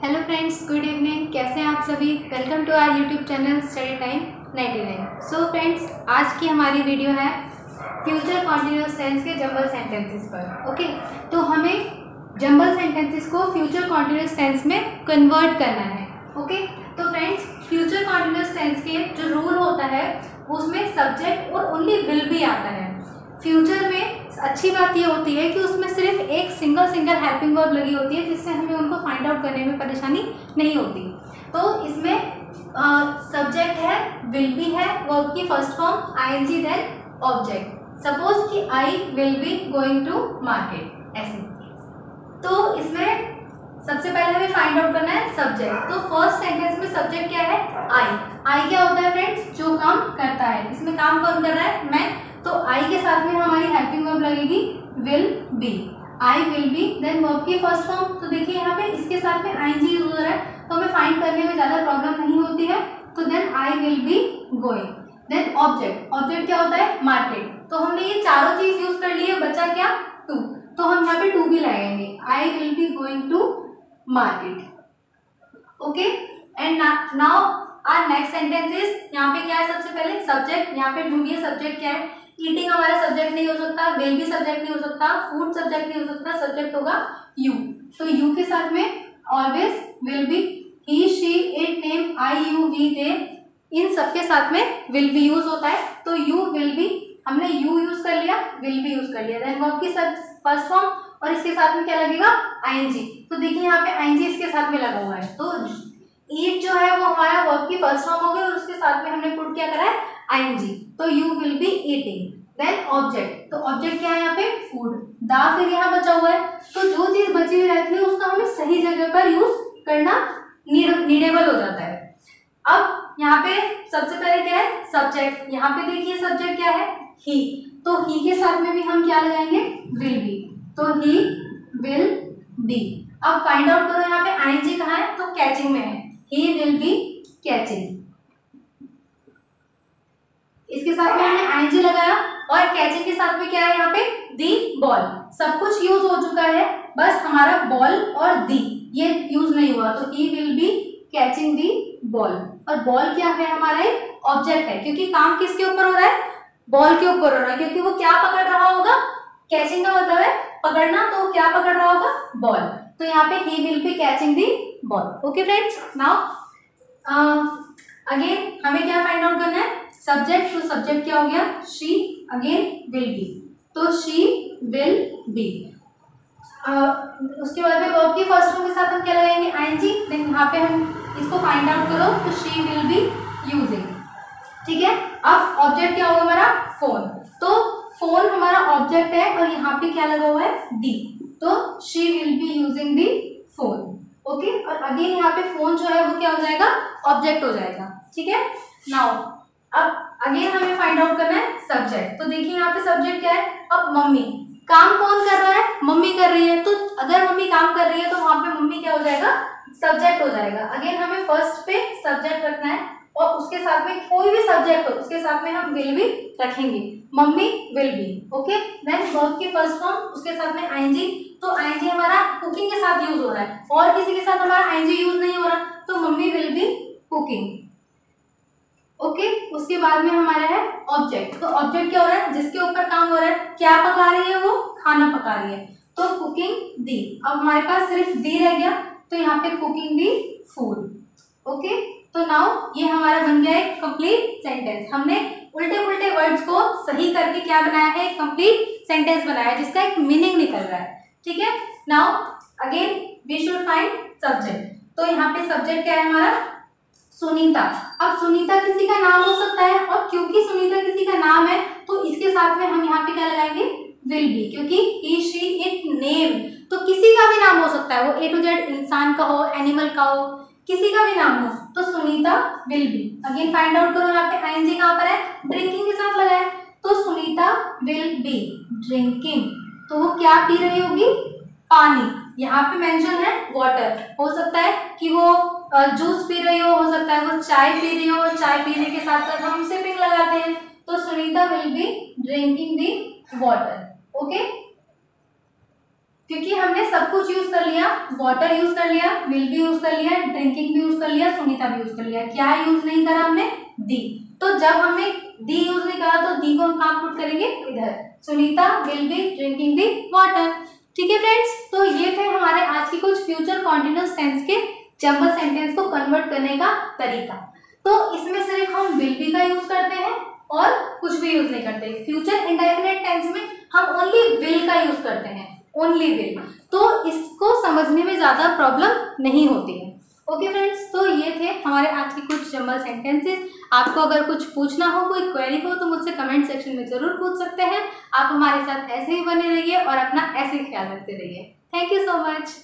Hello friends, good evening. कैसे हैं आप सभी? Welcome to our YouTube channel study time 99। So friends, आज की हमारी वीडियो है फ्यूचर कॉन्टिन्यूअस टेंस के जंबल सेंटेंसेस पर। ओके, तो हमें जंबल सेंटेंसेस को फ्यूचर कॉन्टिन्यूअस टेंस में कन्वर्ट करना है। ओके, तो फ्रेंड्स, फ्यूचर कॉन्टिन्यूअस टेंस के जो रूल होता है उसमें सब्जेक्ट और ओनली विल भी आता है। फ्यूचर में अच्छी बात ये होती है कि उसमें सिर्फ एक सिंगल हेल्पिंग वर्ब लगी होती है, जिससे हमें उनको फाइंड आउट करने में परेशानी नहीं होती। तो इसमें सब्जेक्ट है, विल बी है, वर्ब की first form ING, then object. Suppose कि I will be going to market, ऐसे। तो इसमें सबसे पहले हमें फाइंड आउट करना है सब्जेक्ट। तो फर्स्ट सेंटेंस में सब्जेक्ट क्या है? आई। आई क्या होता है फ्रेंड्स? जो काम करता है। इसमें काम कौन कर रहा है? मैं। तो आई के साथ में हमारी हेल्पिंग वर्ब लगेगी will be. I will be, then verb की फर्स्ट फॉर्म। तो देखिए यहाँ पे इसके साथ में आईएनजी यूज हो रहा है, तो हमें फाइंड करने में ज्यादा प्रॉब्लम नहीं होती है। तो then I will be going. Then object. Object क्या होता है? मार्केट। तो हमने ये चारों चीज यूज कर ली है, बचा क्या? टू। तो हम यहाँ पे टू भी लगाएंगे, I will be going to market. Okay, and now our next sentence is, यहाँ पे क्या है? सबसे पहले सब्जेक्ट। यहाँ पे ढूंढिए सब्जेक्ट क्या है। ईटिंग हमारा सब्जेक्ट नहीं हो सकता, विल भी सब्जेक्ट नहीं हो सकता, फूड सब्जेक्ट नहीं हो सकता, सब्जेक्ट होगा यू। तो यू के साथ में always will be. He, she, it, name, I, you, we, they, इन सबके साथ में विल बी यूज होता है। तो यू विल बी, हमने यू यूज कर लिया, विल बी यूज कर लिया। देन वर्ब की फर्स्ट फॉर्म और इसके साथ में क्या लगेगा? आईएनजी। तो देखिए यहाँ पे आईएनजी इसके साथ में लगा हुआ है। तो ईट जो है वो हमारा वर्ब की फर्स्ट फॉर्म हो गई और उसके साथ में हमने पुट क्या करा है? आईएनजी। तो you will be eating. Then object. तो ऑब्जेक्ट क्या है यहाँ पे? फूड। दा फिर यहाँ बचा हुआ है। तो जो चीज बची हुई रहती है उसका हमें सही जगह पर यूज करना नीडेबल हो जाता है। अब यहाँ पे सबसे पहले क्या है? सब्जेक्ट। यहाँ पे देखिए सब्जेक्ट क्या है? ही। तो ही के साथ में भी हम क्या लगाएंगे? Will be. तो ही विल बी। अब फाइंड आउट करो यहाँ पे आईएनजी कहाँ है? तो कैचिंग में है। He will be catching. इसके साथ में हमने आईएनजी लगाया और कैचिंग के साथ में क्या है? यहाँ पे दी बॉल। सब कुछ यूज हो चुका है, बस हमारा बॉल और दी ये यूज नहीं हुआ। तो he will be catching the ball. और बॉल क्या है? हमारा एक ऑब्जेक्ट है, क्योंकि काम किसके ऊपर हो रहा है? बॉल के ऊपर हो रहा है, क्योंकि वो क्या पकड़ रहा होगा? कैचिंग का मतलब है पकड़ना, तो क्या पकड़ रहा होगा? बॉल। तो यहाँ पे he will be catching the ball. Okay friends, now again हमें क्या फाइंड आउट करना है? सब्जेक्ट। तो सब्जेक्ट क्या हो गया? शी। Again will be. तो शी विल बी। उसके बाद में वर्ब की फर्स्ट फॉर्म के साथ हम क्या लगाएंगे? आईएनजी। देन यहाँ पे हम इसको फाइंड आउट करो, तो शी विल बी यूजिंग। ठीक है, अब ऑब्जेक्ट क्या होगा हमारा? फोन। तो फोन हमारा ऑब्जेक्ट है और यहाँ पे क्या लगा हुआ है? डी। तो she will be using the phone. Okay, और अगेन यहाँ पे फोन जो है वो क्या हो जाएगा? ऑब्जेक्ट हो जाएगा। ठीक है, नाउ अब अगेन हमें फाइंड आउट करना है सब्जेक्ट। तो देखिए यहाँ पे सब्जेक्ट क्या है? अब मम्मी। काम कौन कर रहा है? मम्मी कर रही है। तो अगर मम्मी काम कर रही है तो वहां पे मम्मी क्या हो जाएगा? सब्जेक्ट हो जाएगा। अगेन हमें फर्स्ट पे सब्जेक्ट रखना है और उसके साथ में कोई भी सब्जेक्ट हो उसके साथ में हम विल भी रखेंगे। Mummy will be. Okay, then verb की फर्स्ट फॉर्म, उसके साथ में आईएनजी। तो आईएनजी हमारा कुकिंग के साथ यूज हो रहा है और किसी के साथ हमारा आईएनजी यूज नहीं हो रहा, तो mummy will B cooking. Okay, उसके बाद में हमारा है ऑब्जेक्ट। तो ऑब्जेक्ट क्या हो रहा है? जिसके ऊपर काम हो रहा है। क्या पका रही है वो? खाना पका रही है। तो कुकिंग दी। अब हमारे पास सिर्फ दी रह गया, तो यहाँ पे कुकिंग दी फूड। ओके, तो नाउ ये हमारा बन गया एक कंप्लीट सेंटेंस। हमने उल्टे पुल्टे वर्ड्स को सही करके क्या बनाया है? एक कंप्लीट सेंटेंस बनाया है जिसका एक मीनिंग निकल रहा है। ठीक है, now again we should find subject. तो यहाँ पे सब्जेक्ट क्या है हमारा? सुनीता। अब सुनीता किसी का नाम हो सकता है और क्योंकि सुनीता किसी का नाम है तो इसके साथ में हम यहाँ पे क्या लगाएंगे? विल बी, क्योंकि ही, शी, इट, नेम। तो किसी का भी नाम हो सकता है, वो ए टू जेड, इंसान का हो, एनिमल का हो, किसी का भी नाम हो। तो Sunita will be. Again find out करो यहाँ पे आईएनजी कहाँ पर है? ड्रिंकिंग के साथ लगा है। तो सुनीता विल बी ड्रिंकिंग। तो वो क्या पी रही होगी? पानी। यहाँ पे मेंशन है वाटर। हो सकता है कि वो जूस पी रही हो सकता है वो चाय पी रही हो और चाय पीने के साथ साथ हम सिपिंग लगाते हैं। तो Sunita will be drinking the water. Okay, क्योंकि हमने सब कुछ यूज कर लिया, वाटर यूज कर लिया, विल भी यूज कर लिया, ड्रिंकिंग भी यूज कर लिया, सुनीता भी यूज कर लिया। क्या यूज नहीं करा हमने? दी। तो जब हमने दी यूज नहीं करा तो दी को हम कहाँ पुट करेंगे? इधर। Sunita will be drinking the water. ठीक है फ्रेंड्स, तो ये थे हमारे आज की कुछ फ्यूचर कॉन्टिन्यूअस टेंस के जंबल सेंटेंस को कन्वर्ट करने का तरीका। तो इसमें सिर्फ हम विल बी का यूज करते हैं और कुछ भी यूज नहीं करते। फ्यूचर इंडेफिनिट टेंस में हम ओनली विल का यूज करते हैं, ओनली विल। तो इसको समझने में ज्यादा प्रॉब्लम नहीं होती है। ओके फ्रेंड्स, तो ये थे हमारे आज के कुछ जंबल सेंटेंसेस। आपको अगर कुछ पूछना हो, कोई क्वेरी हो, तो मुझसे कमेंट सेक्शन में जरूर पूछ सकते हैं। आप हमारे साथ ऐसे ही बने रहिए और अपना ऐसे ही ख्याल रखते रहिए। Thank you so much.